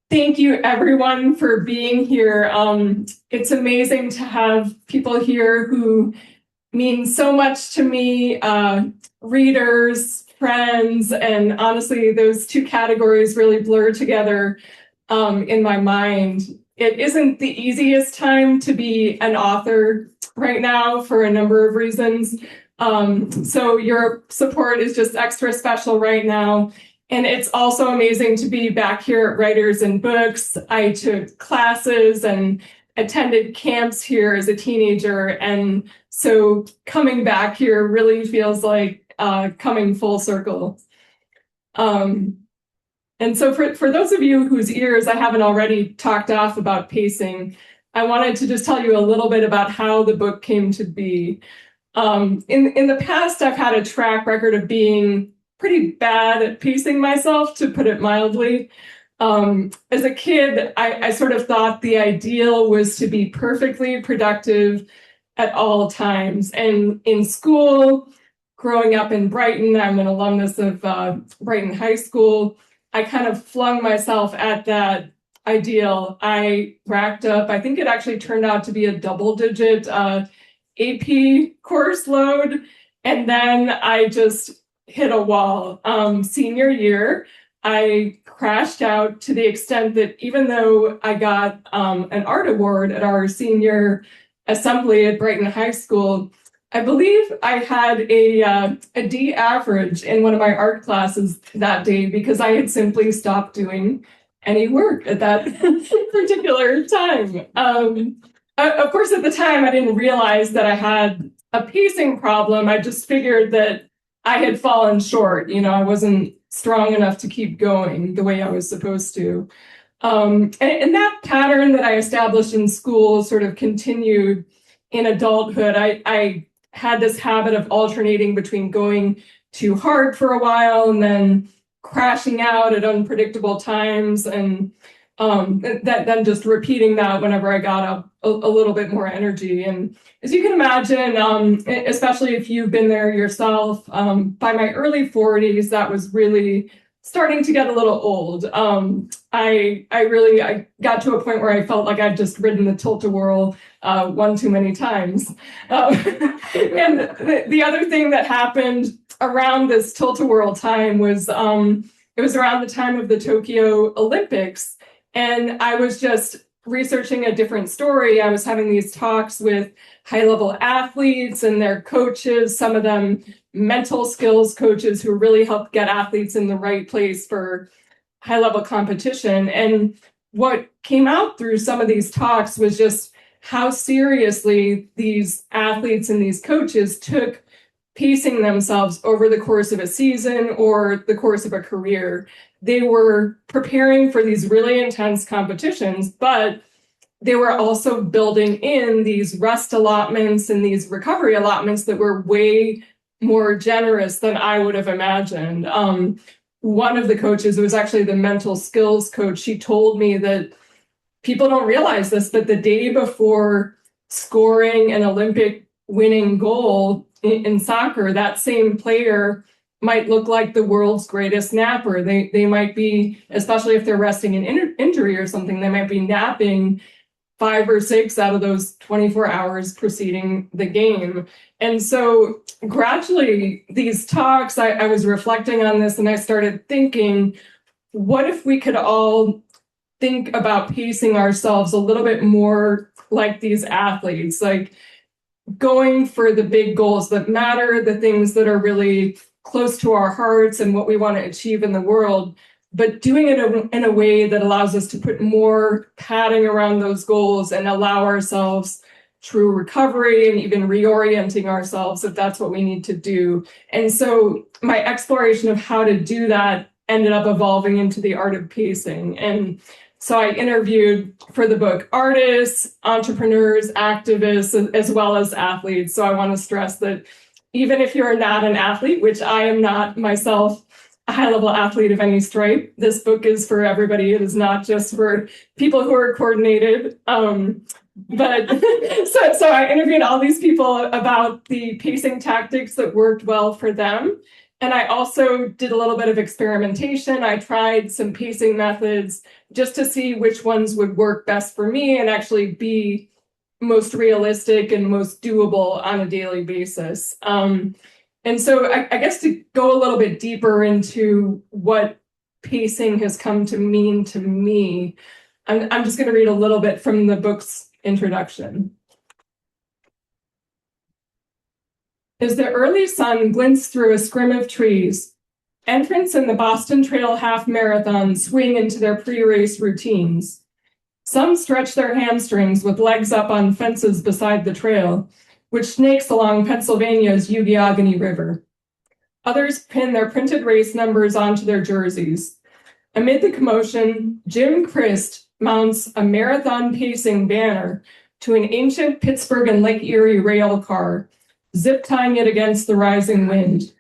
Thank you, everyone, for being here. It's amazing to have people here who mean so much to me, readers, friends, and honestly, those two categories really blur together in my mind. It isn't the easiest time to be an author right now for a number of reasons. So your support is just extra special right now. And it's also amazing to be back here at Writers and Books. I took classes and attended camps here as a teenager. And so coming back here really feels like coming full circle. And so for those of you whose ears I haven't already talked off about pacing, I wanted to just tell you a little bit about how the book came to be. In the past, I've had a track record of being pretty bad at pacing myself, to put it mildly. As a kid, I sort of thought the ideal was to be perfectly productive at all times. And in school, growing up in Brighton, I'm an alumnus of Brighton High School, I kind of flung myself at that ideal. I racked up, I think it actually turned out to be a double-digit AP course load. And then I just hit a wall. Senior year, I crashed out to the extent that even though I got an art award at our senior assembly at Brighton High School, I believe I had a D average in one of my art classes that day because I had simply stopped doing any work at that particular time. Of course, at the time, I didn't realize that I had a pacing problem. I just figured that I had fallen short. You know, I wasn't strong enough to keep going the way I was supposed to. And that pattern that I established in school sort of continued in adulthood. I had this habit of alternating between going too hard for a while and then crashing out at unpredictable times, and then just repeating that whenever I got a little bit more energy. And as you can imagine, especially if you've been there yourself, by my early 40s, that was really starting to get a little old. I got to a point where I felt like I'd just ridden the tilt-a-whirl one too many times. And the other thing that happened around this tilt-a-whirl time was it was around the time of the Tokyo Olympics. And I was just researching a different story. I was having these talks with high-level athletes and their coaches, some of them mental skills coaches who really help get athletes in the right place for high-level competition. And what came out through some of these talks was just how seriously these athletes and these coaches took pacing themselves over the course of a season or the course of a career. They were preparing for these really intense competitions, but they were also building in these rest allotments and these recovery allotments that were way more generous than I would have imagined. One of the coaches, it was actually the mental skills coach, she told me that people don't realize this, but the day before scoring an Olympic winning goal in soccer, that same player might look like the world's greatest napper. They might be, especially if they're resting an injury or something, they might be napping 5 or 6 out of those 24 hours preceding the game. And so gradually these talks, I was reflecting on this and I started thinking, what if we could all think about pacing ourselves a little bit more like these athletes, like going for the big goals that matter, the things that are really close to our hearts and what we want to achieve in the world, but doing it in a way that allows us to put more padding around those goals and allow ourselves true recovery and even reorienting ourselves if that's what we need to do. And so my exploration of how to do that ended up evolving into the art of pacing. And so I interviewed for the book artists, entrepreneurs, activists, as well as athletes. So I want to stress that even if you're not an athlete, which I am not myself, a high-level athlete of any stripe, this book is for everybody. It is not just for people who are coordinated. But so I interviewed all these people about the pacing tactics that worked well for them. And I also did a little bit of experimentation. I tried some pacing methods just to see which ones would work best for me and actually be most realistic and most doable on a daily basis. And so I guess to go a little bit deeper into what pacing has come to mean to me, I'm just going to read a little bit from the book's introduction. As the early sun glints through a scrim of trees, entrants in the Boston Trail Half Marathon swing into their pre-race routines. Some stretch their hamstrings with legs up on fences beside the trail, which snakes along Pennsylvania's Youghiogheny River. Others pin their printed race numbers onto their jerseys. Amid the commotion, Jim Christ mounts a marathon pacing banner to an ancient Pittsburgh and Lake Erie rail car, zip-tying it against the rising wind.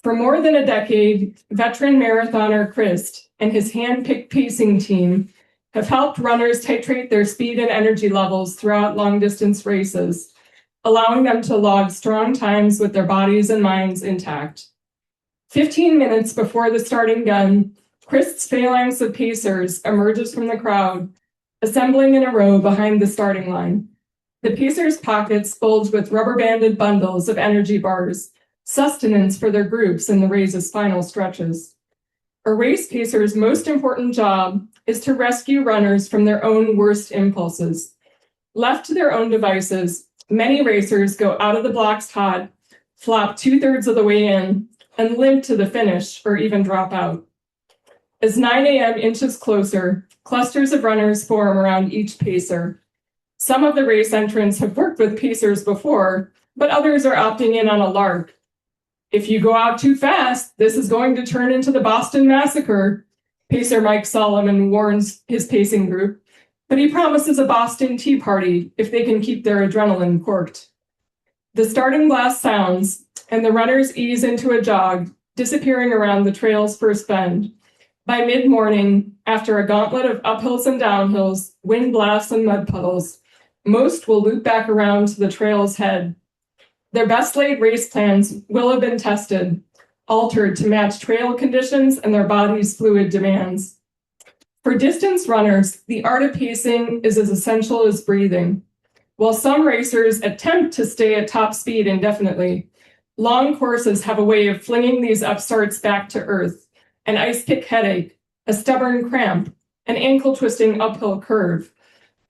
For more than a decade, veteran marathoner Christ and his hand-picked pacing team have helped runners titrate their speed and energy levels throughout long-distance races, allowing them to log strong times with their bodies and minds intact. 15 minutes before the starting gun, Christ's phalanx of pacers emerges from the crowd, assembling in a row behind the starting line. The pacers' pockets bulge with rubber-banded bundles of energy bars, sustenance for their groups in the race's final stretches. A race pacer's most important job is to rescue runners from their own worst impulses. Left to their own devices, many racers go out of the blocks hot, flop 2/3 of the way in, and limp to the finish or even drop out. As 9 a.m. inches closer, clusters of runners form around each pacer. Some of the race entrants have worked with pacers before, but others are opting in on a lark. If you go out too fast, this is going to turn into the Boston Massacre, pacer Mike Solomon warns his pacing group, but he promises a Boston Tea Party if they can keep their adrenaline corked. The starting blast sounds, and the runners ease into a jog, disappearing around the trail's first bend. By mid-morning, after a gauntlet of uphills and downhills, wind blasts and mud puddles, most will loop back around to the trail's head. Their best-laid race plans will have been tested, altered to match trail conditions and their body's fluid demands. For distance runners, the art of pacing is as essential as breathing. While some racers attempt to stay at top speed indefinitely, long courses have a way of flinging these upstarts back to earth: an ice pick headache, a stubborn cramp, an ankle-twisting uphill curve.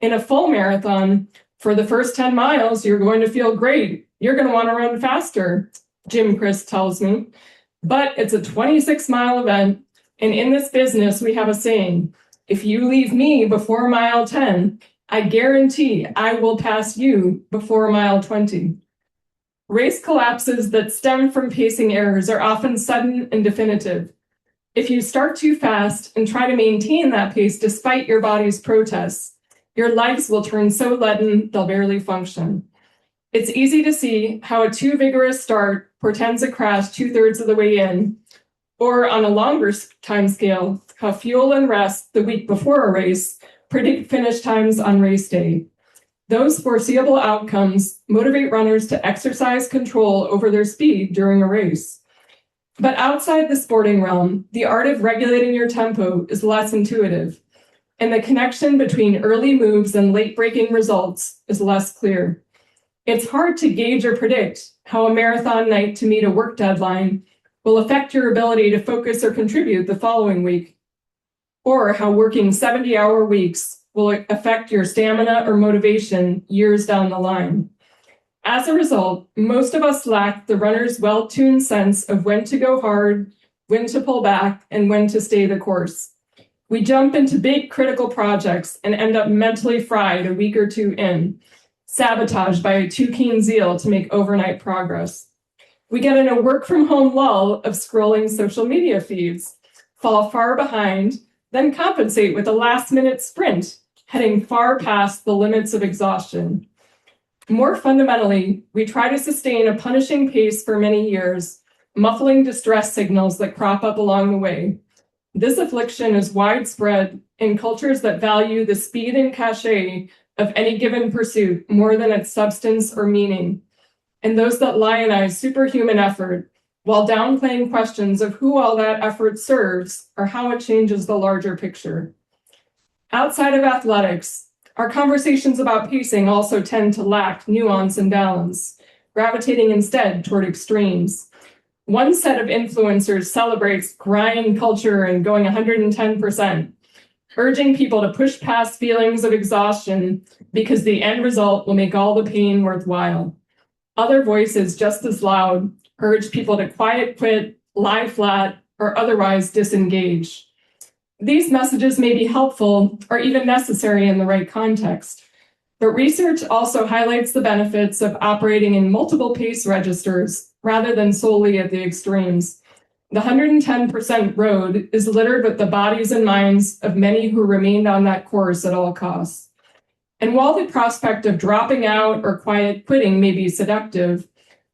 In a full marathon, for the first 10 miles, you're going to feel great. You're going to want to run faster, Jim Christ tells me. But it's a 26-mile event, and in this business, we have a saying: if you leave me before mile 10, I guarantee I will pass you before mile 20. Race collapses that stem from pacing errors are often sudden and definitive. If you start too fast and try to maintain that pace despite your body's protests, your legs will turn so leaden they'll barely function. It's easy to see how a too vigorous start portends a crash 2/3 of the way in, or on a longer time scale, how fuel and rest the week before a race predict finish times on race day. Those foreseeable outcomes motivate runners to exercise control over their speed during a race. But outside the sporting realm, the art of regulating your tempo is less intuitive, and the connection between early moves and late-breaking results is less clear. It's hard to gauge or predict how a marathon night to meet a work deadline will affect your ability to focus or contribute the following week, or how working 70-hour weeks will affect your stamina or motivation years down the line. As a result, most of us lack the runner's well-tuned sense of when to go hard, when to pull back, and when to stay the course. We jump into big critical projects and end up mentally fried a week or two in, sabotaged by a too keen zeal to make overnight progress. We get in a work-from-home lull of scrolling social media feeds, fall far behind, then compensate with a last-minute sprint, heading far past the limits of exhaustion. More fundamentally, we try to sustain a punishing pace for many years, muffling distress signals that crop up along the way. This affliction is widespread in cultures that value the speed and cachet of any given pursuit more than its substance or meaning, and those that lionize superhuman effort while downplaying questions of who all that effort serves or how it changes the larger picture. Outside of athletics, our conversations about pacing also tend to lack nuance and balance, gravitating instead toward extremes. One set of influencers celebrates grind culture and going 110%, urging people to push past feelings of exhaustion because the end result will make all the pain worthwhile. Other voices, just as loud, urge people to quiet quit, lie flat, or otherwise disengage. These messages may be helpful or even necessary in the right context, but research also highlights the benefits of operating in multiple pace registers rather than solely at the extremes. The 110% road is littered with the bodies and minds of many who remained on that course at all costs. And while the prospect of dropping out or quiet quitting may be seductive,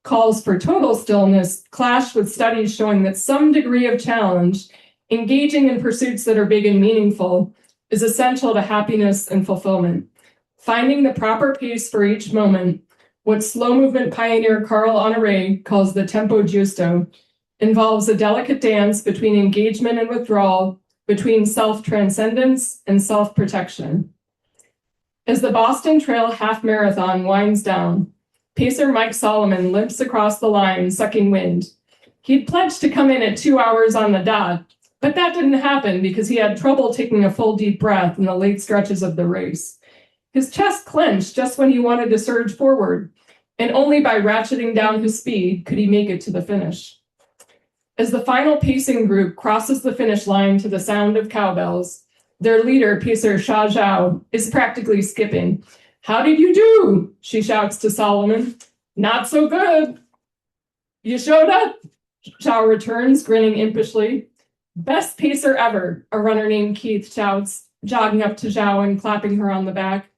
calls for total stillness clash with studies showing that some degree of challenge, engaging in pursuits that are big and meaningful, is essential to happiness and fulfillment. Finding the proper pace for each moment, what slow movement pioneer Carl Honoré calls the tempo giusto, involves a delicate dance between engagement and withdrawal, between self-transcendence and self-protection. As the Boston Trail Half Marathon winds down, pacer Mike Solomon limps across the line, sucking wind. He'd pledged to come in at 2 hours on the dot, but that didn't happen because he had trouble taking a full deep breath in the late stretches of the race. His chest clenched just when he wanted to surge forward, and only by ratcheting down his speed could he make it to the finish. As the final pacing group crosses the finish line to the sound of cowbells, their leader, pacer Shah, is practically skipping. "How did you do?" she shouts to Solomon. "Not so good." "You showed up?" Shah returns, grinning impishly. "Best pacer ever," a runner named Keith shouts, jogging up to Zhao and clapping her on the back.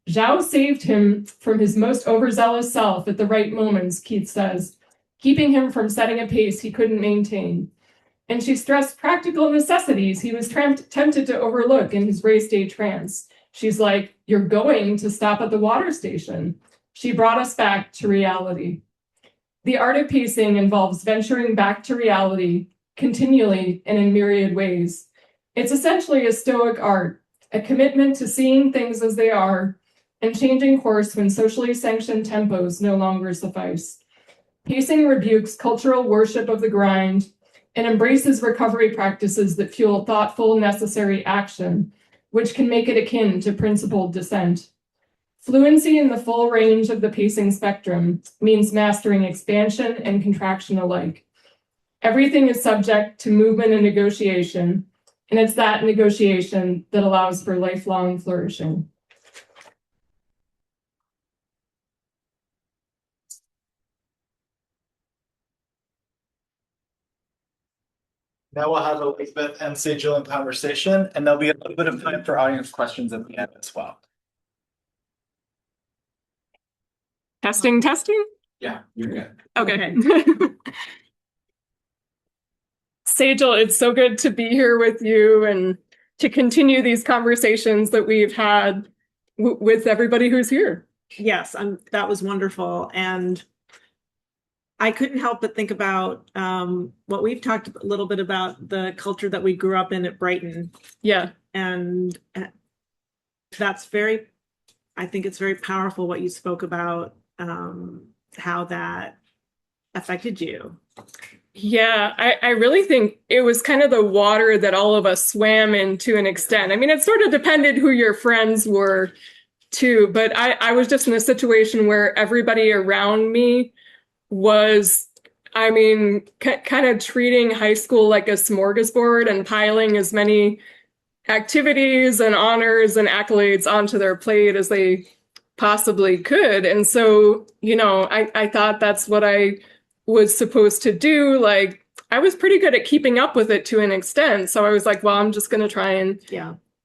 "Zhao saved him from his most overzealous self at the right moments," Keith says, keeping him from setting a pace he couldn't maintain. And she stressed practical necessities he was tempted to overlook in his race day trance. She's like, "You're going to stop at the water station." She brought us back to reality. The art of pacing involves venturing back to reality continually and in myriad ways. It's essentially a stoic art, a commitment to seeing things as they are and changing course when socially sanctioned tempos no longer suffice. Pacing rebukes cultural worship of the grind and embraces recovery practices that fuel thoughtful, necessary action, which can make it akin to principled dissent. Fluency in the full range of the pacing spectrum means mastering expansion and contraction alike. Everything is subject to movement and negotiation, and it's that negotiation that allows for lifelong flourishing. Now we'll have Elizabeth and Sejal in conversation, and there'll be a little bit of time for audience questions at the end as well. Testing. Yeah, you're good. Okay. Sejal, it's so good to be here with you and to continue these conversations that we've had with everybody who's here. Yes, that was wonderful. And I couldn't help but think about what we've talked a little bit about, the culture that we grew up in at Brighton. Yeah. And that's I think it's very powerful what you spoke about, how that affected you. Yeah, I really think it was kind of the water that all of us swam in to an extent. I mean, it sort of depended who your friends were too, but I was just in a situation where everybody around me was, I mean, kind of treating high school like a smorgasbord and piling as many activities and honors and accolades onto their plate as they possibly could. And so, you know, I thought that's what I was supposed to do. Like, I was pretty good at keeping up with it to an extent. So I was like, well, I'm just going to try and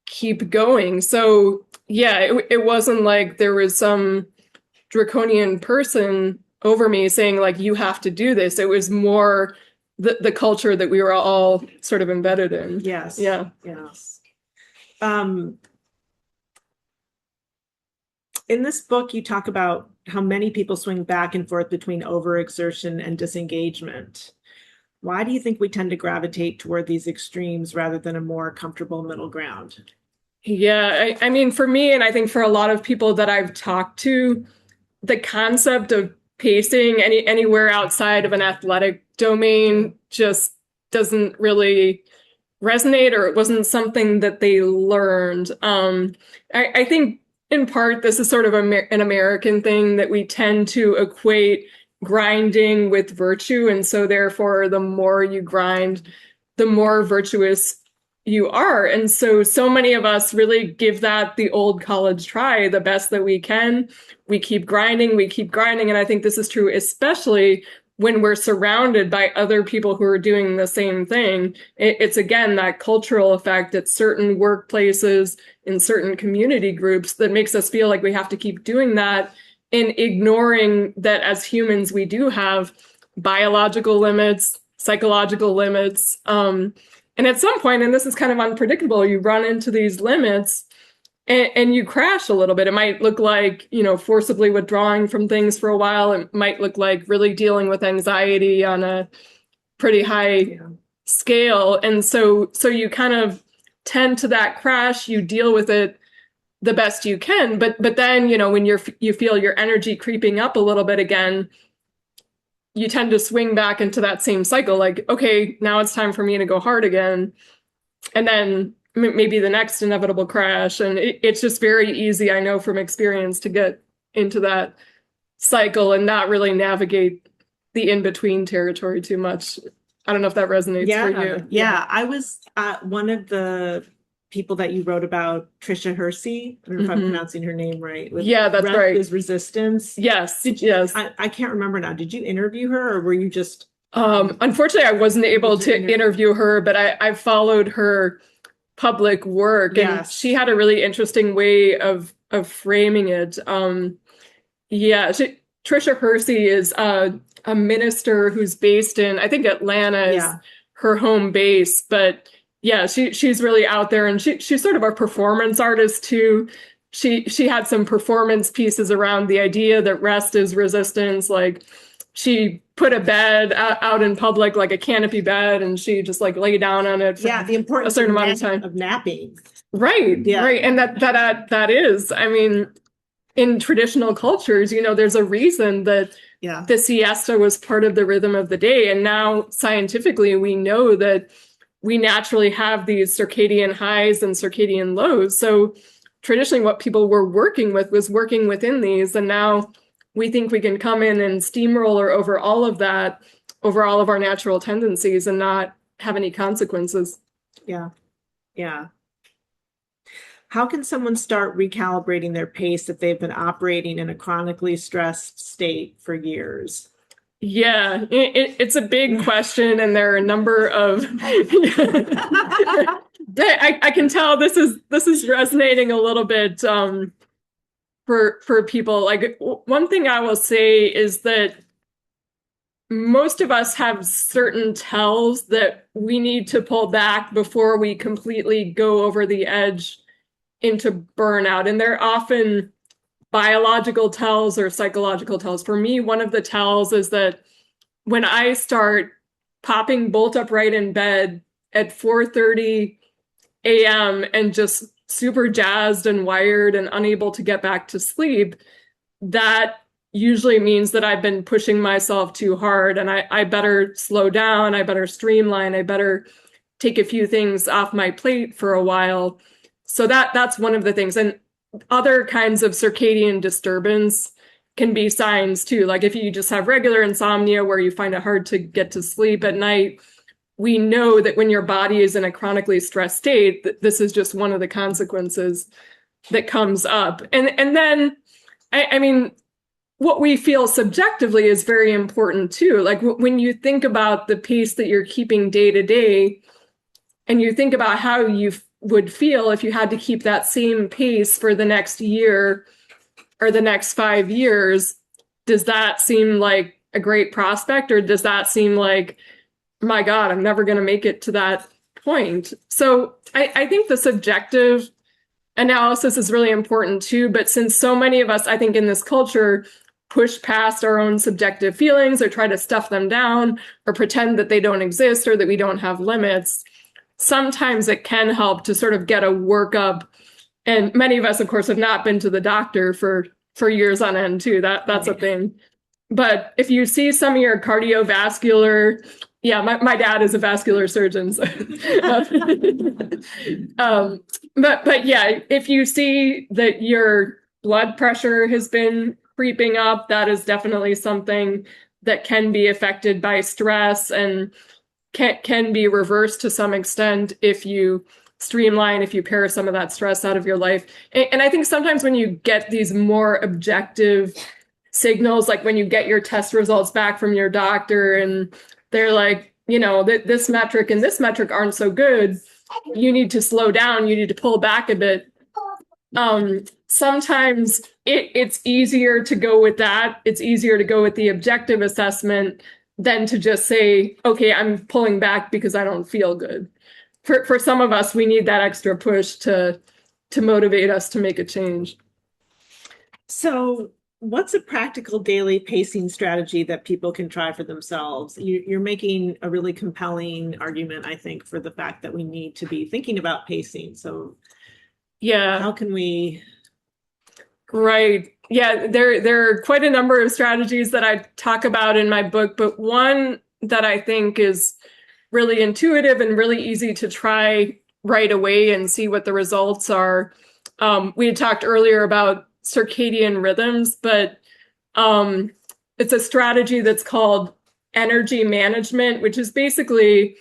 keep going. So yeah, it wasn't like there was some draconian person over me saying like, you have to do this. It was more the culture that we were all sort of embedded in. Yes. Yeah. Yes. In this book, you talk about how many people swing back and forth between overexertion and disengagement. Why do you think we tend to gravitate toward these extremes rather than a more comfortable middle ground? Yeah, I mean, for me, and I think for a lot of people that I've talked to, the concept of pacing anywhere outside of an athletic domain just doesn't really resonate, or it wasn't something that they learned. I think in part this is sort of an American thing, that we tend to equate grinding with virtue, and so therefore the more you grind, the more virtuous you are. And so many of us really give that the old college try the best that we can. We keep grinding, and I think this is true especially when we're surrounded by other people who are doing the same thing. It's again that cultural effect at certain workplaces, in certain community groups, that makes us feel like we have to keep doing that, and ignoring that as humans we do have biological limits, psychological limits. And at some point, and this is kind of unpredictable, you run into these limits and you crash a little bit. It might look like, forcibly withdrawing from things for a while. It might look like really dealing with anxiety on a pretty high scale. And so you kind of tend to that crash, you deal with it the best you can. But then, when you feel your energy creeping up a little bit again, you tend to swing back into that same cycle. Like, okay, now it's time for me to go hard again. And then maybe the next inevitable crash. And it's just very easy, I know from experience, to get into that cycle and not really navigate the in-between territory too much. I don't know if that resonates for you. Yeah. I was one of the people that you wrote about, Trisha Hersey. I don't know if I'm pronouncing her name right. Yeah, that's right. Is Resistance. Yes. Yes. I can't remember now. Did you interview her, or were you just? Unfortunately, I wasn't able to interview her, but I followed her public work, and she had a really interesting way of framing it. Trisha Hersey is a minister who's based in, I think, Atlanta is her home base, but yeah, she's really out there, and she's sort of a performance artist too. She had some performance pieces around the idea that rest is resistance. Like, she put a bed out in public, like a canopy bed, and she just like lay down on it for the importance a certain amount of time of napping. Right. And that is, I mean, in traditional cultures, there's a reason that the siesta was part of the rhythm of the day. And now scientifically, we know that we naturally have these circadian highs and circadian lows. So traditionally, what people were working with was working within these. And now we think we can come in and steamroller over all of that, over all of our natural tendencies, and not have any consequences. Yeah. How can someone start recalibrating their pace if they've been operating in a chronically stressed state for years? Yeah, it's a big question, and there are a number of. I can tell this is resonating a little bit for people. Like, one thing I will say is that most of us have certain tells that we need to pull back before we completely go over the edge into burnout, and they're often biological tells or psychological tells. For me, one of the tells is that when I start popping bolt upright in bed at 4:30 a.m. and just super jazzed and wired and unable to get back to sleep, that usually means that I've been pushing myself too hard, and I better slow down, I better streamline, I better take a few things off my plate for a while. So that's one of the things. And other kinds of circadian disturbance can be signs too. Like, if you just have regular insomnia where you find it hard to get to sleep at night, we know that when your body is in a chronically stressed state, that this is just one of the consequences that comes up. And then, I mean, what we feel subjectively is very important too. Like, when you think about the pace that you're keeping day to day, and you think about how you would feel if you had to keep that same pace for the next year or the next 5 years, does that seem like a great prospect, or does that seem like, my God, I'm never going to make it to that point? So I think the subjective analysis is really important too. But since so many of us, I think, in this culture push past our own subjective feelings or try to stuff them down or pretend that they don't exist or that we don't have limits, sometimes it can help to sort of get a workup. And many of us, of course, have not been to the doctor for years on end too. That's a thing. But if you see some of your cardiovascular, yeah, my dad is a vascular surgeon. So. But yeah, if you see that your blood pressure has been creeping up, that is definitely something that can be affected by stress and can be reversed to some extent if you streamline, if you pare some of that stress out of your life. And I think sometimes when you get these more objective signals, like when you get your test results back from your doctor and they're like, this metric and this metric aren't so good, you need to slow down, you need to pull back a bit. Sometimes it's easier to go with that. It's easier to go with the objective assessment than to just say, okay, I'm pulling back because I don't feel good. For some of us, we need that extra push to motivate us to make a change. So what's a practical daily pacing strategy that people can try for themselves? You're making a really compelling argument, I think, for the fact that we need to be thinking about pacing. So yeah, how can we? Right. Yeah, there are quite a number of strategies that I talk about in my book, but one that I think is really intuitive and really easy to try right away and see what the results are. We had talked earlier about circadian rhythms, but it's a strategy that's called energy management, which is basically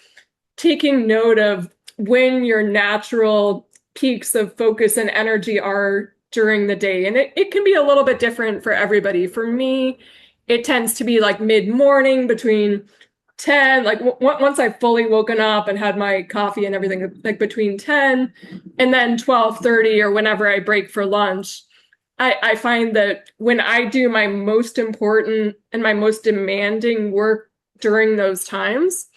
taking note of when your natural peaks of focus and energy are during the day. And it can be a little bit different for everybody. For me, it tends to be like mid-morning between 10, like once I've fully woken up and had my coffee and everything, like between 10 and then 12:30 or whenever I break for lunch. I find that when I do my most important and my most demanding work during those times,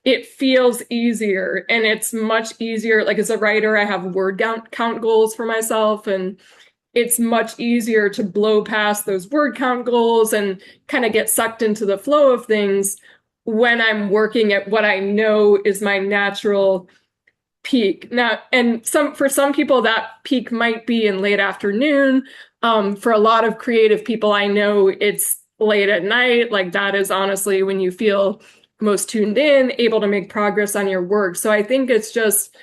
it feels easier and it's much easier. Like as a writer, I have word count goals for myself, and it's much easier to blow past those word count goals and kind of get sucked into the flow of things when I'm working at what I know is my natural peak. Now, and for some people, that peak might be in late afternoon. For a lot of creative people I know, it's late at night. Like that is honestly when you feel most tuned in, able to make progress on your work. So I think it's just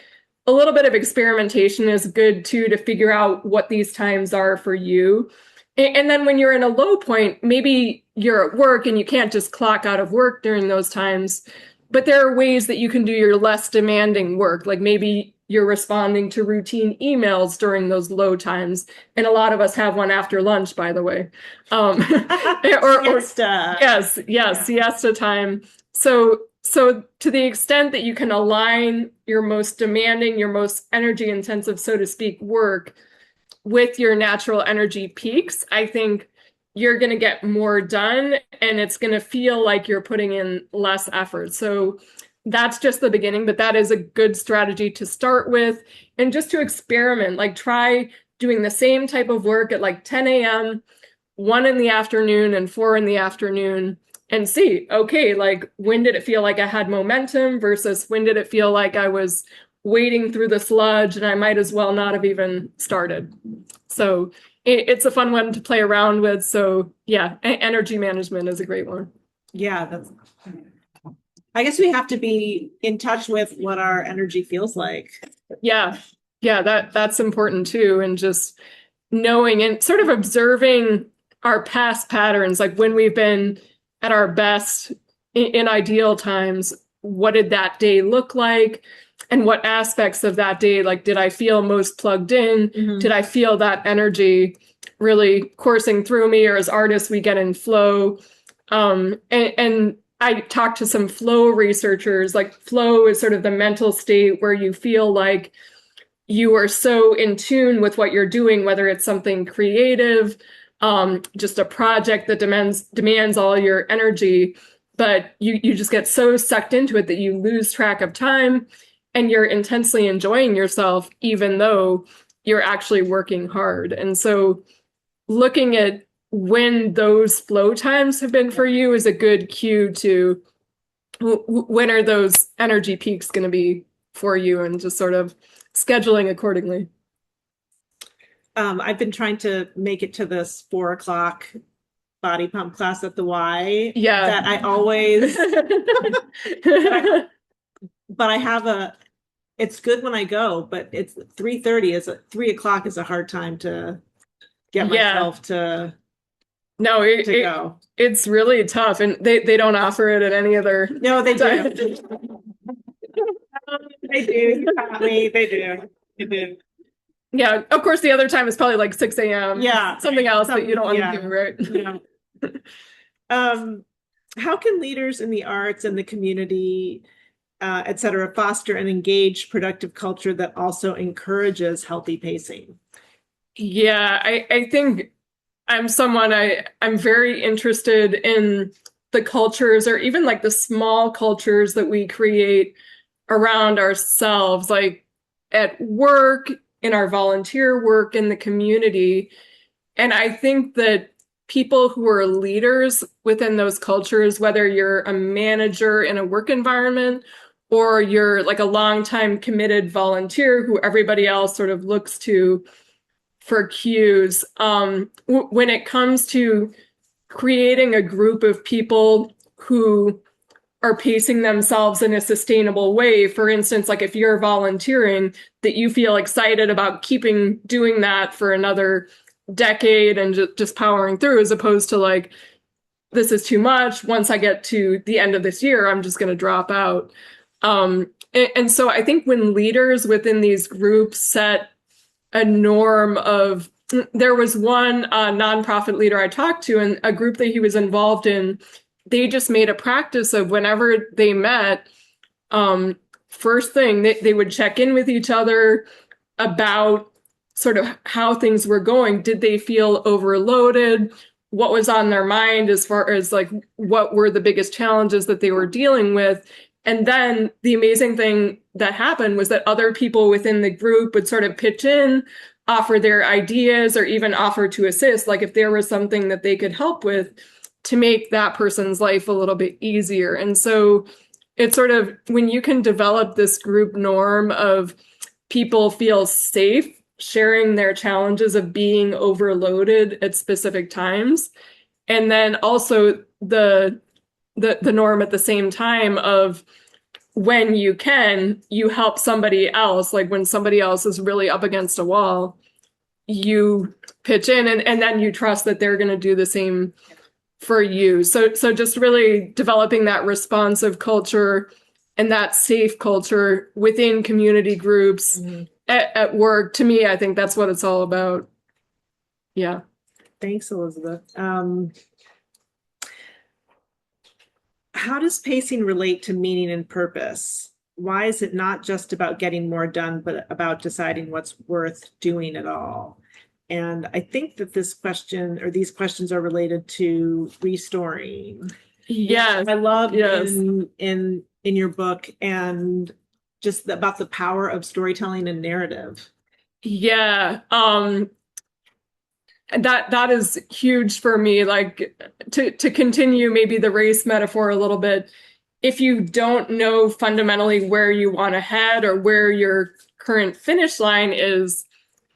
a little bit of experimentation is good too, to figure out what these times are for you. And then when you're in a low point, maybe you're at work and you can't just clock out of work during those times, but there are ways that you can do your less demanding work. Like maybe you're responding to routine emails during those low times. And a lot of us have one after lunch, by the way. Siesta. Yes, yeah. Siesta time. So to the extent that you can align your most demanding, your most energy intensive, so to speak, work with your natural energy peaks, I think you're going to get more done and it's going to feel like you're putting in less effort. So that's just the beginning, but that is a good strategy to start with and just to experiment. Like try doing the same type of work at like 10 a.m., 1 in the afternoon and 4 in the afternoon, and see, okay, like when did it feel like I had momentum versus when did it feel like I was wading through the sludge and I might as well not have even started. So it's a fun one to play around with. So yeah, energy management is a great one. Yeah, I guess we have to be in touch with what our energy feels like. Yeah, that's important too. And just knowing and sort of observing our past patterns, like when we've been at our best in ideal times, what did that day look like? And what aspects of that day, like, did I feel most plugged in? Mm-hmm. Did I feel that energy really coursing through me? Or as artists, we get in flow. And I talked to some flow researchers. Like flow is sort of the mental state where you feel like you are so in tune with what you're doing, whether it's something creative, just a project that demands all your energy, but you just get so sucked into it that you lose track of time and you're intensely enjoying yourself, even though you're actually working hard. And so looking at when those flow times have been for you is a good cue to when are those energy peaks going to be for you, and just sort of scheduling accordingly. I've been trying to make it to this 4 o'clock body pump class at the Y. Yeah. That I always, but I have it's good when I go, but it's 3:30 3 o'clock is a hard time to get myself to no, go. It's really tough, and they don't offer it at any other. No, they do. They do. You caught me. They do. They do. Yeah, of course, the other time is probably like 6 a.m. Yeah. Something else that you don't want Yeah. to do, right? Yeah. How can leaders in the arts and the community, et cetera, foster an engaged, productive culture that also encourages healthy pacing? Yeah, I think I'm very interested in the cultures, or even like the small cultures that we create around ourselves, like at work, in our volunteer work, in the community. And I think that people who are leaders within those cultures, whether you're a manager in a work environment or you're like a longtime committed volunteer who everybody else sort of looks to for cues, when it comes to creating a group of people who are pacing themselves in a sustainable way. For instance, like if you're volunteering, that you feel excited about keeping doing that for another decade and just powering through, as opposed to like, this is too much. Once I get to the end of this year, I'm just going to drop out. And so I think when leaders within these groups set a norm of, there was one nonprofit leader I talked to, and a group that he was involved in, they just made a practice of whenever they met, first thing, they would check in with each other about sort of how things were going. Did they feel overloaded? What was on their mind as far as like, what were the biggest challenges that they were dealing with? And then the amazing thing that happened was that other people within the group would sort of pitch in, offer their ideas, or even offer to assist, like if there was something that they could help with to make that person's life a little bit easier. And so it's sort of when you can develop this group norm of people feel safe sharing their challenges of being overloaded at specific times, and then also the norm at the same time of when you can, you help somebody else. Like when somebody else is really up against a wall, you pitch in, and then you trust that they're going to do the same for you. So just really developing that responsive culture and that safe culture within community groups, at work. To me, I think that's what it's all about. Yeah. Thanks, Elizabeth. How does pacing relate to meaning and purpose? Why is it not just about getting more done, but about deciding what's worth doing at all? And I think that this question or these questions are related to restoring. Yes. I love in your book, and just about the power of storytelling and narrative. Yeah. That is huge for me. Like to continue maybe the race metaphor a little bit, if you don't know fundamentally where you want to head or where your current finish line is,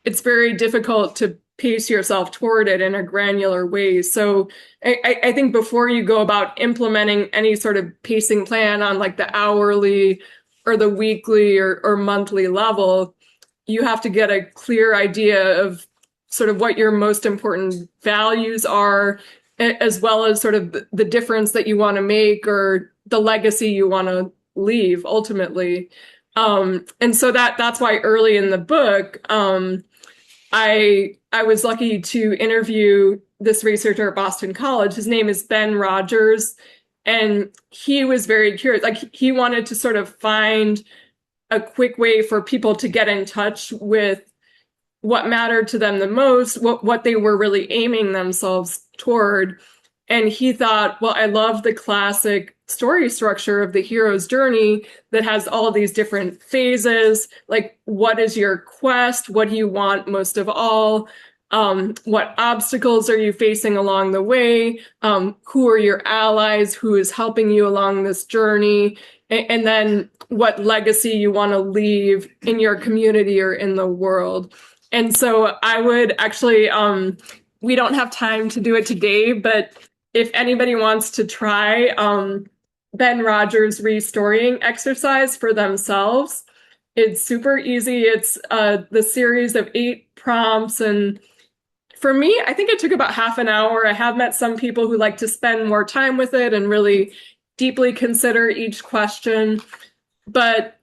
it's very difficult to pace yourself toward it in a granular way. So I think before you go about implementing any sort of pacing plan on like the hourly or the weekly or monthly level, you have to get a clear idea of sort of what your most important values are, as well as sort of the difference that you want to make or the legacy you want to leave ultimately. And so that's why early in the book, I was lucky to interview this researcher at Boston College. His name is Ben Rogers, and he was very curious. Like he wanted to sort of find a quick way for people to get in touch with what mattered to them the most, what they were really aiming themselves toward. And he thought, well, I love the classic story structure of the hero's journey that has all of these different phases. Like, what is your quest? What do you want most of all? What obstacles are you facing along the way? Who are your allies? Who is helping you along this journey? And then what legacy you want to leave in your community or in the world. And so I would actually, we don't have time to do it today, but if anybody wants to try Ben Rogers' restoring exercise for themselves, it's super easy. It's the series of 8 prompts. And for me, I think it took about half an hour. I have met some people who like to spend more time with it and really deeply consider each question. But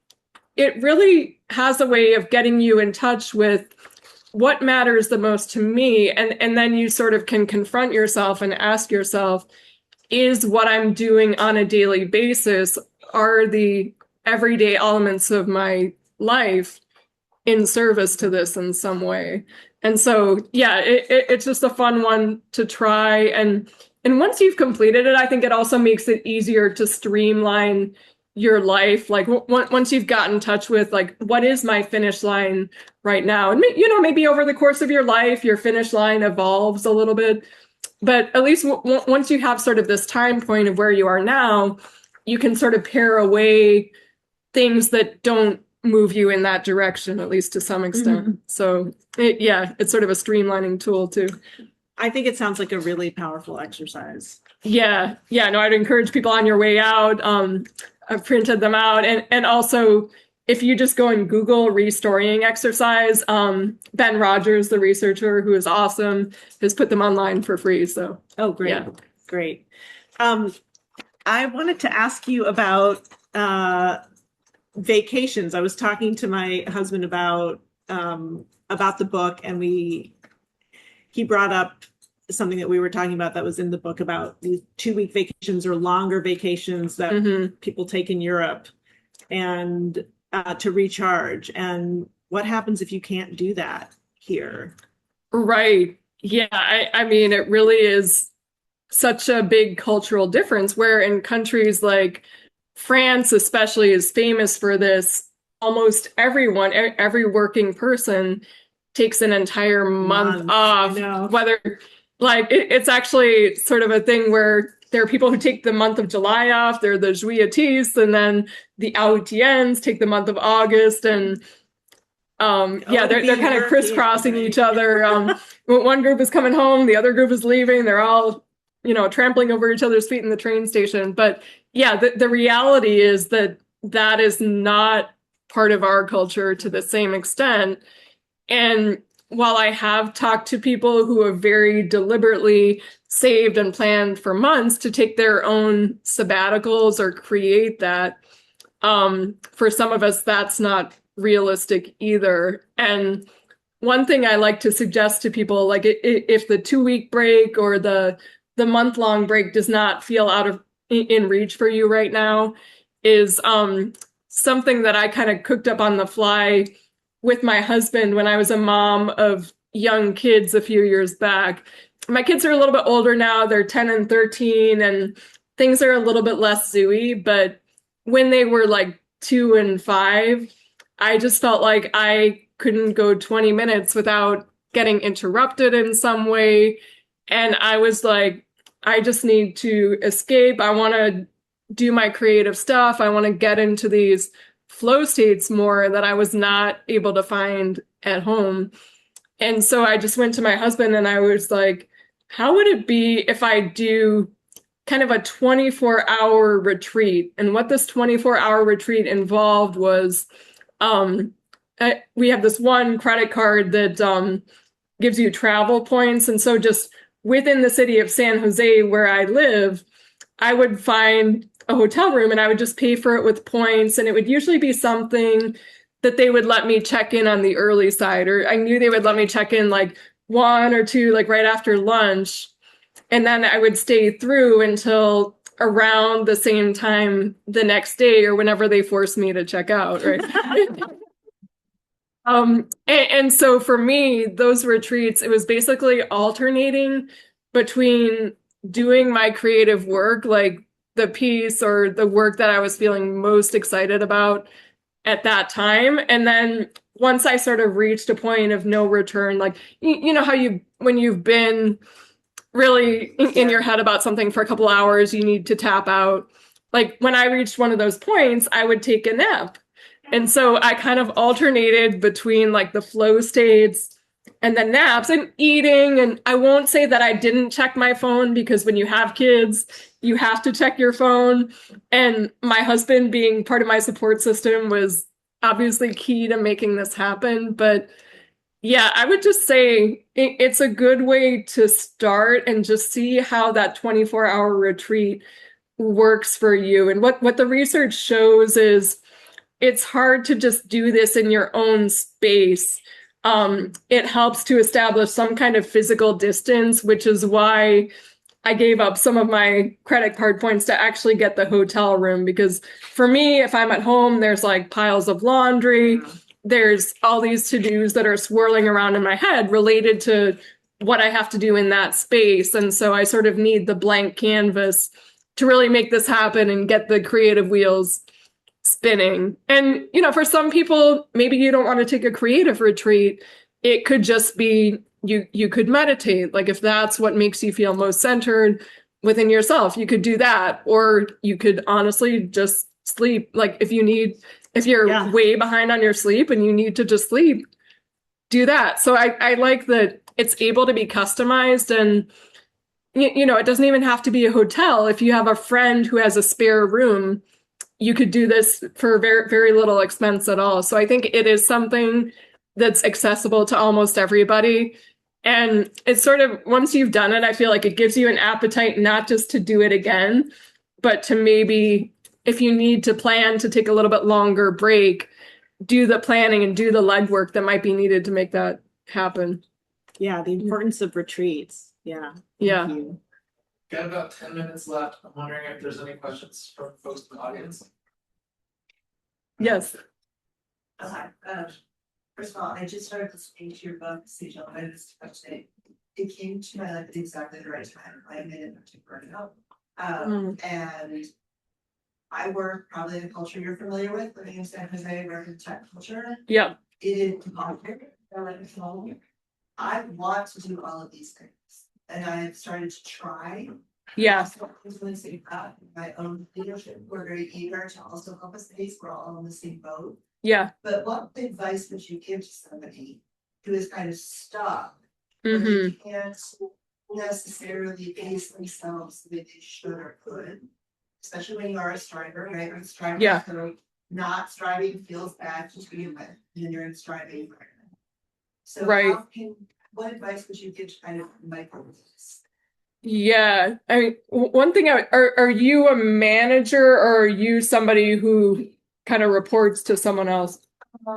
it really has a way of getting you in touch with what matters the most to me. And then you sort of can confront yourself and ask yourself, is what I'm doing on a daily basis, are the everyday elements of my life in service to this in some way? And so, yeah, it's just a fun one to try. And once you've completed it, I think it also makes it easier to streamline your life. Like once you've gotten in touch with like, what is my finish line right now? And maybe over the course of your life, your finish line evolves a little bit. But at least once you have sort of this time point of where you are now, you can sort of pare away things that don't move you in that direction, at least to some extent. Mm-hmm. So it's sort of a streamlining tool too. I think it sounds like a really powerful exercise. Yeah. No, I'd encourage people on your way out. I've printed them out. And also, if you just go and Google restoring exercise, Ben Rogers, the researcher who is awesome, has put them online for free. So, oh, great. Yeah. Great. I wanted to ask you about vacations. I was talking to my husband about the book, and he brought up something that we were talking about that was in the book about these 2-week vacations or longer vacations that people take in Europe and to recharge. And what happens if you can't do that here? Right. Yeah. I mean, it really is such a big cultural difference where in countries like France, especially, is famous for this. Almost everyone, every working person takes an entire month off, whether like it's actually sort of a thing where there are people who take the month of July off. There are the Juilletistes, and then the Aoutiens take the month of August. And they're kind of crisscrossing each other. One group is coming home, the other group is leaving. They're all, trampling over each other's feet in the train station. But yeah, the reality is that is not part of our culture to the same extent. And while I have talked to people who have very deliberately saved and planned for months to take their own sabbaticals or create that, for some of us, that's not realistic either. And one thing I like to suggest to people, like if the 2-week break or the month-long break does not feel in reach for you right now, is something that I kind of cooked up on the fly with my husband when I was a mom of young kids a few years back. My kids are a little bit older now. They're 10 and 13, and things are a little bit less zooey. But when they were like 2 and 5, I just felt like I couldn't go 20 minutes without getting interrupted in some way. And I was like, I just need to escape. I want to do my creative stuff. I want to get into these flow states more that I was not able to find at home. And so I just went to my husband and I was like, how would it be if I do kind of a 24-hour retreat? And what this 24-hour retreat involved was, we have this one credit card that gives you travel points. And so just within the city of San Jose, where I live, I would find a hotel room and I would just pay for it with points. And it would usually be something that they would let me check in on the early side, or I knew they would let me check in like 1 or 2, like right after lunch. And then I would stay through until around the same time the next day or whenever they forced me to check out, right? And so for me, those retreats, it was basically alternating between doing my creative work, like the piece or the work that I was feeling most excited about at that time, and then once I sort of reached a point of no return, like, you know how when you've been really in your head about something for a couple hours, you need to tap out. Like when I reached one of those points, I would take a nap. And so I kind of alternated between like the flow states and then naps and eating. And I won't say that I didn't check my phone, because when you have kids, you have to check your phone. And my husband being part of my support system was obviously key to making this happen. But yeah, I would just say it's a good way to start and just see how that 24-hour retreat works for you. And what the research shows is it's hard to just do this in your own space. It helps to establish some kind of physical distance, which is why I gave up some of my credit card points to actually get the hotel room. Because for me, if I'm at home, there's like piles of laundry. There's all these to-dos that are swirling around in my head related to what I have to do in that space. And so I sort of need the blank canvas to really make this happen and get the creative wheels spinning. And, you know, for some people, maybe you don't want to take a creative retreat. It could just be you could meditate. Like if that's what makes you feel most centered within yourself, you could do that. Or you could honestly just sleep. Like if you're way behind on your sleep and you need to just sleep, do that. So I like that it's able to be customized, and you know, it doesn't even have to be a hotel. If you have a friend who has a spare room, you could do this for very, very little expense at all. So I think it is something that's accessible to almost everybody. And it's sort of, once you've done it, I feel like it gives you an appetite not just to do it again, but to maybe, if you need to plan to take a little bit longer break, do the planning and do the legwork that might be needed to make that happen. Yeah, the importance of retreats. Yeah. Yeah. Thank you. Got about 10 minutes left. I'm wondering if there's any questions from folks in the audience. Yes. Okay, first of all, I just started listening to your book, Sejal, by this Tuesday. It came to my life at exactly the right time. I made it to burnout. And I work probably in a culture you're familiar with, living in San Jose, American tech culture. Yeah. It is popular. I want to do all of these things, and I have started to try. Yeah. My own leadership, we're very eager to also help us space. We're all in the same boat. Yeah. But what advice would you give to somebody who is kind of stuck? Mm-hmm. Where they can't necessarily base themselves the way they should or could, especially when you are a striver, right? When striving, Yeah. so not striving feels bad to begin with, and you're in striving environment. So right. What advice would you give to kind of micro this? Yeah, I mean, one thing, are you a manager, or are you somebody who kind of reports to someone else? I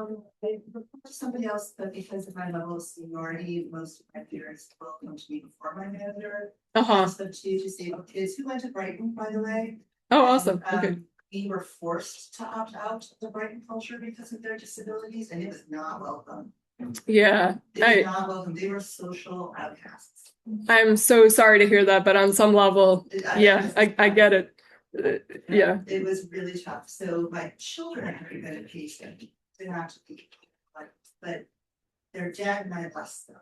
report to somebody else, but because of my level of seniority, most of my peers will come to me before my manager. Also, two disabled kids who went to Brighton, by the way. Oh, awesome. Okay. We were forced to opt out of the Brighton culture because of their disabilities, and it was not welcome. Yeah, It was not welcome. They were social outcasts. I'm so sorry to hear that, but on some level, yeah, I get it. Yeah. It was really tough. So my children are very good at pacing. They don't have to be like, but their dad and I less so.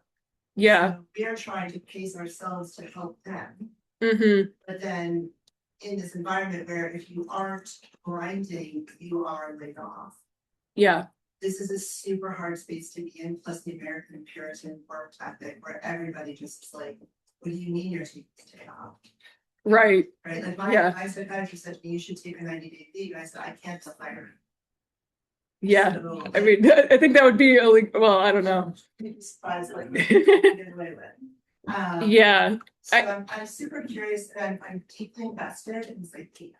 Yeah. So we are trying to pace ourselves to help them. Mm-hmm. But then in this environment where if you aren't grinding, you are laid off. Yeah. This is a super hard space to be in, plus the American Puritan work ethic where everybody just is like, what do you mean you're taking a day off? Right. Right. Like my psychiatrist said to me, you should take a 90-day leave. And I said, I can't tell fire. Yeah. So, I mean, I think that would be illegal. Well, I don't know. Surprised what you get away with. Yeah. So I'm super curious, and I'm deeply invested in this idea.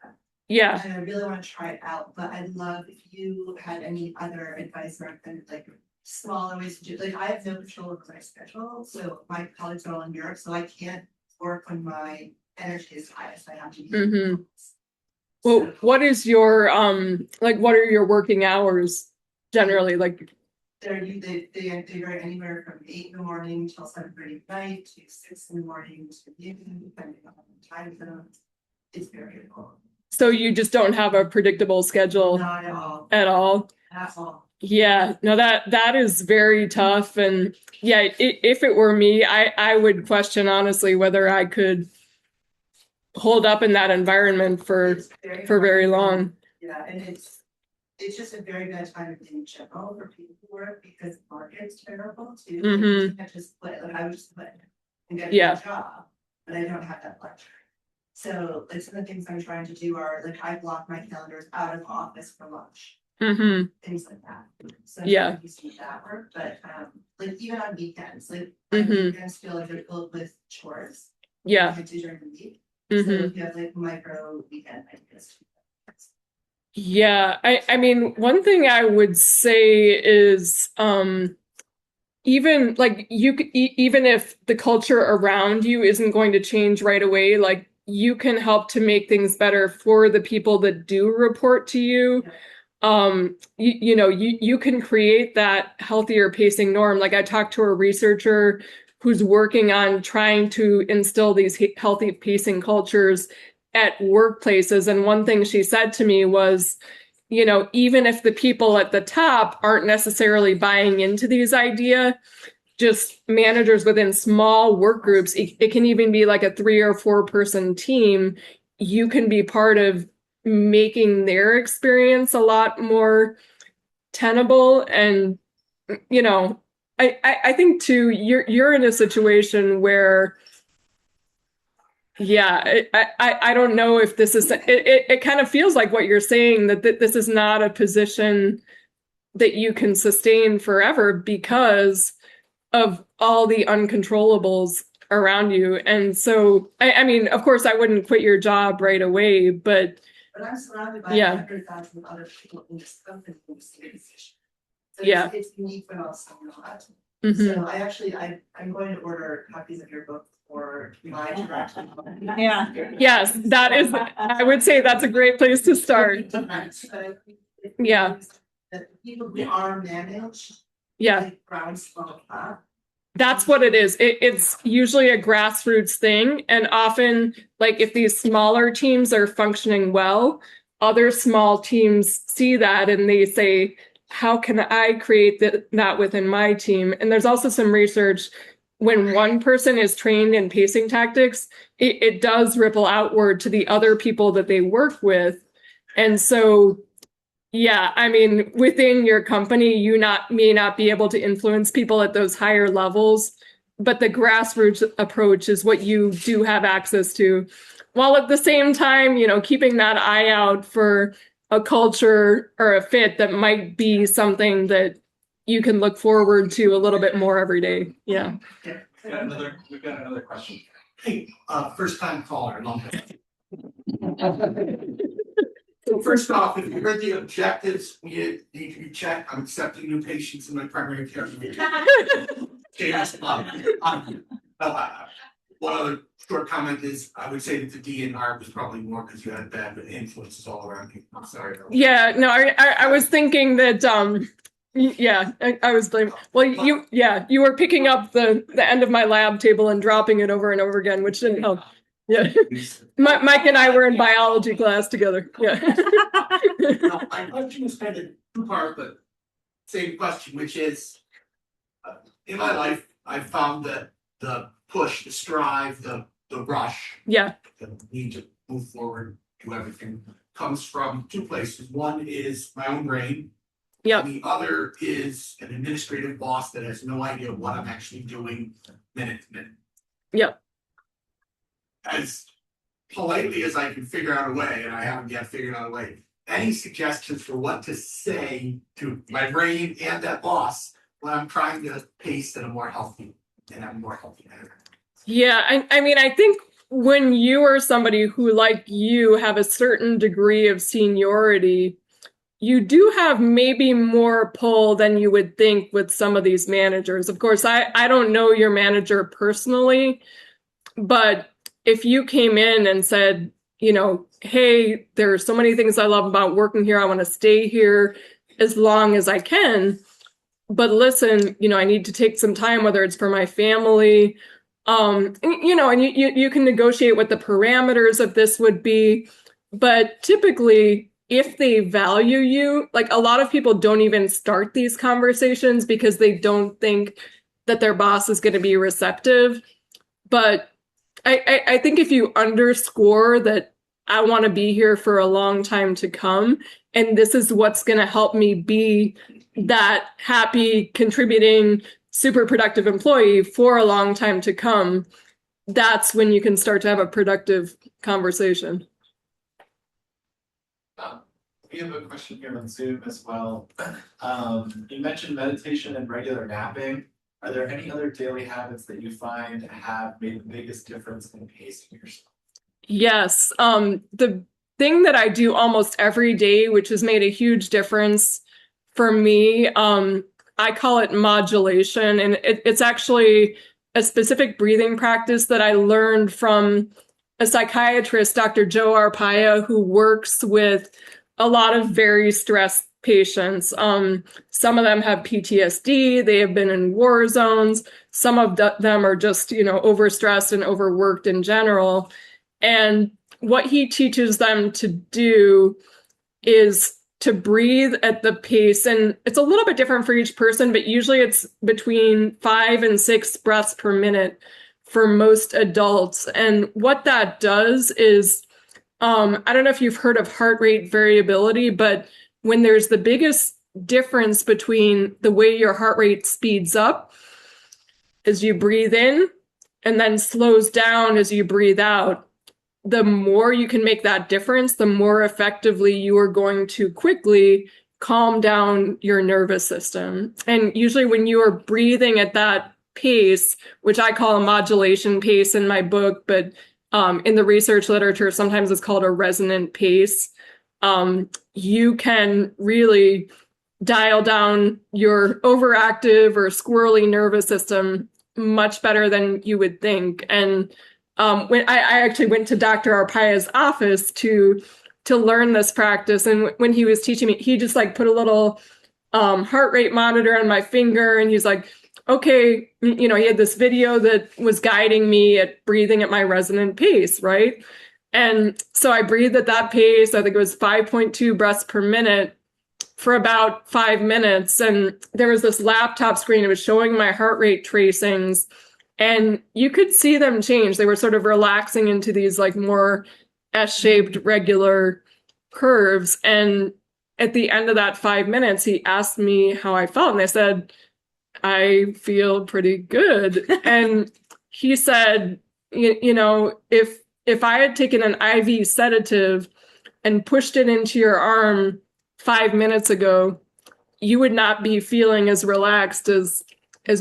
Yeah. And I really want to try it out, but I'd love if you had any other advice or like smaller ways to do. Like I have no control over my schedule, so my colleagues are all in Europe, so I can't work when my energy is highest. I have to be. Mm-hmm. Well, what is your like? What are your working hours generally? Like, they vary anywhere from 8 in the morning till 7:30 at night to 6 in the morning to the evening, depending on the time zone. It's variable. So you just don't have a predictable schedule Not at all. At all? That's all. Yeah, no, that is very tough. And yeah, if it were me, I would question honestly whether I could hold up in that environment for It's very very hard. long. Yeah, and it's just a very bad time in general for people who work because the market's terrible too. Like, you can't just quit, like I would just quit and get a Yeah. new job, but I don't have that luxury. So like some of the things I'm trying to do are like I block my calendars out of office for lunch, Mm-hmm. things like that. So Yeah. you see that work, but like even on weekends, like Mhm. weekends feel like they're filled with chores. Yeah. I do during the week. Mhm. So if you have like micro weekend ideas. Yeah, I mean, one thing I would say is even like even if the culture around you isn't going to change right away, like you can help to make things better for the people that do report to you. You know, you can create that healthier pacing norm. Like I talked to a researcher who's working on trying to instill these healthy pacing cultures at workplaces. And one thing she said to me was, you know, even if the people at the top aren't necessarily buying into these ideas, just managers within small work groups, it can even be like a 3 or 4 person team. You can be part of making their experience a lot more tenable. And, you know, I think too, you're in a situation where, yeah, I don't know if this is, it kind of feels like what you're saying, that this is not a position that you can sustain forever because of all the uncontrollables around you. And so, I mean, of course, I wouldn't quit your job right away, but But I'm surrounded by Yeah. 100,000 other people in this company who see this. So Yeah. it's unique but also not. mhm. So I'm going to order copies of your book for my direct. Yeah. Yes, that is, I would say that's a great place to start. Yeah. The people who are managed. Yeah. Like groundswell up. That's what it is. It's usually a grassroots thing. And often, like if these smaller teams are functioning well, other small teams see that and they say, how can I create that within my team? And there's also some research when one person is trained in pacing tactics, it does ripple outward to the other people that they work with. And so yeah, I mean, within your company, you may not be able to influence people at those higher levels, but the grassroots approach is what you do have access to, while at the same time, you know, keeping that eye out for a culture or a fit that might be something that you can look forward to a little bit more every day. Yeah. We've got another question. Hey, first time caller, long time. So first off, if you heard the objectives, you need to be checked. I'm accepting new patients in my primary care. One other short comment is, I would say that the DNR was probably more because you had bad influences all around you. I'm sorry. Yeah, no, I was thinking that yeah, I was blaming. Well, you were picking up the end of my lab table and dropping it over and over again, which didn't help. Yeah. Mike and I were in biology class together. Yeah. No, my question is kind of two-part, but same question, which is, in my life, I've found that the push, the strive, the rush, Yeah. the need to move forward, do everything, comes from two places. One is my own brain. Yep. The other is an administrative boss that has no idea what I'm actually doing minute to minute. Yep. As politely as I can figure out a way, and I haven't yet figured out a way, any suggestions for what to say to my brain and that boss when I'm trying to pace in a more healthy manner? Yeah, I mean, I think when you are somebody who, like you, have a certain degree of seniority, you do have maybe more pull than you would think with some of these managers. Of course, I don't know your manager personally, but if you came in and said, you know, hey, there are so many things I love about working here. I want to stay here as long as I can. But listen, you know, I need to take some time, whether it's for my family, you know, and you can negotiate what the parameters of this would be. But typically, if they value you, like a lot of people don't even start these conversations because they don't think that their boss is going to be receptive. But I think if you underscore that I want to be here for a long time to come, and this is what's going to help me be that happy, contributing, super productive employee for a long time to come, that's when you can start to have a productive conversation. We have a question here on Zoom as well. You mentioned meditation and regular napping. Are there any other daily habits that you find have made the biggest difference in pacing yourself? Yes. The thing that I do almost every day, which has made a huge difference for me, I call it modulation. And it's actually a specific breathing practice that I learned from a psychiatrist, Dr. Joe Arpaia, who works with a lot of very stressed patients. Some of them have PTSD, they have been in war zones, some of them are just, overstressed and overworked in general. And what he teaches them to do is to breathe at the pace, and it's a little bit different for each person, but usually it's between 5 and 6 breaths per minute for most adults. And what that does is, I don't know if you've heard of heart rate variability, but when there's the biggest difference between the way your heart rate speeds up as you breathe in and then slows down as you breathe out, the more you can make that difference, the more effectively you are going to quickly calm down your nervous system. And usually when you are breathing at that pace, which I call a modulation pace in my book, but in the research literature, sometimes it's called a resonant pace. You can really dial down your overactive or squirrely nervous system much better than you would think. And when I actually went to Dr. Arpaia's office to learn this practice, and when he was teaching me, he just like put a little heart rate monitor on my finger, and he's like, okay, he had this video that was guiding me at breathing at my resonant pace, right? And so I breathed at that pace. I think it was 5.2 breaths per minute for about 5 minutes. And there was this laptop screen. It was showing my heart rate tracings, and you could see them change. They were sort of relaxing into these like more S-shaped regular curves. And at the end of that 5 minutes, he asked me how I felt. And I said, I feel pretty good. And he said, if I had taken an IV sedative and pushed it into your arm 5 minutes ago, you would not be feeling as relaxed as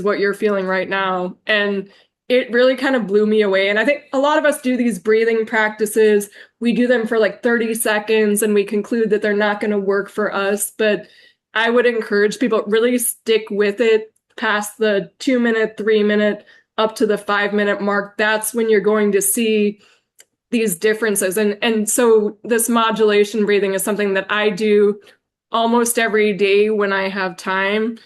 what you're feeling right now. And it really kind of blew me away. And I think a lot of us do these breathing practices. We do them for like 30 seconds and we conclude that they're not going to work for us. But I would encourage people really stick with it past the 2 minute, 3 minute, up to the 5 minute mark. That's when you're going to see these differences. And so this modulation breathing is something that I do almost every day when I have time.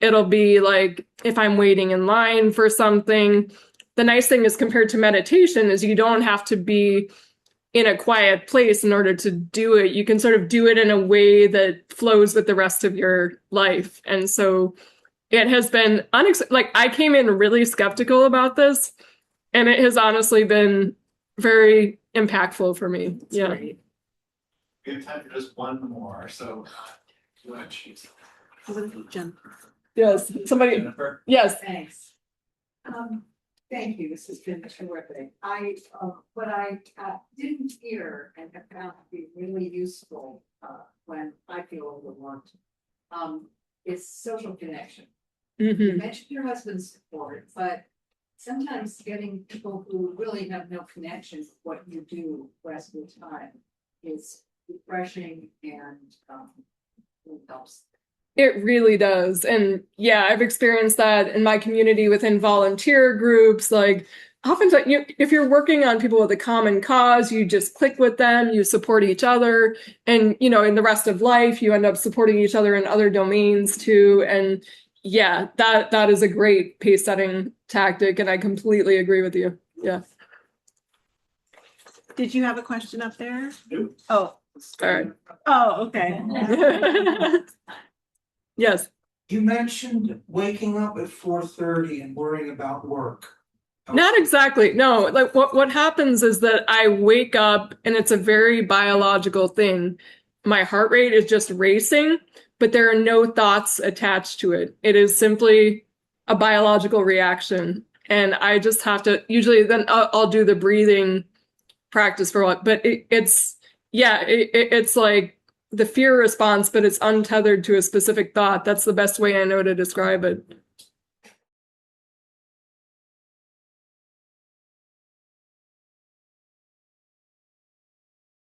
It'll be like if I'm waiting in line for something. The nice thing is compared to meditation is you don't have to be in a quiet place in order to do it. You can sort of do it in a way that flows with the rest of your life. And so it has been like I came in really skeptical about this, and it has honestly been very impactful for me. That's Yeah. great. We have time for just one more, so you want to choose? Jen. Yes. Somebody. Jennifer? Yes. Thanks. Thank you, this has been terrific. What I didn't hear and have found to be really useful, when I feel overwhelmed, is social connection. You Mhm. mentioned your husband's support, but sometimes getting people who really have no connection with what you do rest of the time is refreshing and really helps. It really does. And yeah, I've experienced that in my community within volunteer groups. Like oftentimes, if you're working on people with a common cause, you just click with them, you support each other. And, in the rest of life, you end up supporting each other in other domains too. And yeah, that is a great pace setting tactic. And I completely agree with you. Yeah. Did you have a question up there? Nope. Oh, All right. Oh, okay. Yes. You mentioned waking up at 4:30 and worrying about work. Not exactly. No, like what happens is that I wake up and it's a very biological thing. My heart rate is just racing, but there are no thoughts attached to it. It is simply a biological reaction. And I just have to, usually then I'll do the breathing practice for what, but it's like the fear response, but it's untethered to a specific thought. That's the best way I know to describe it.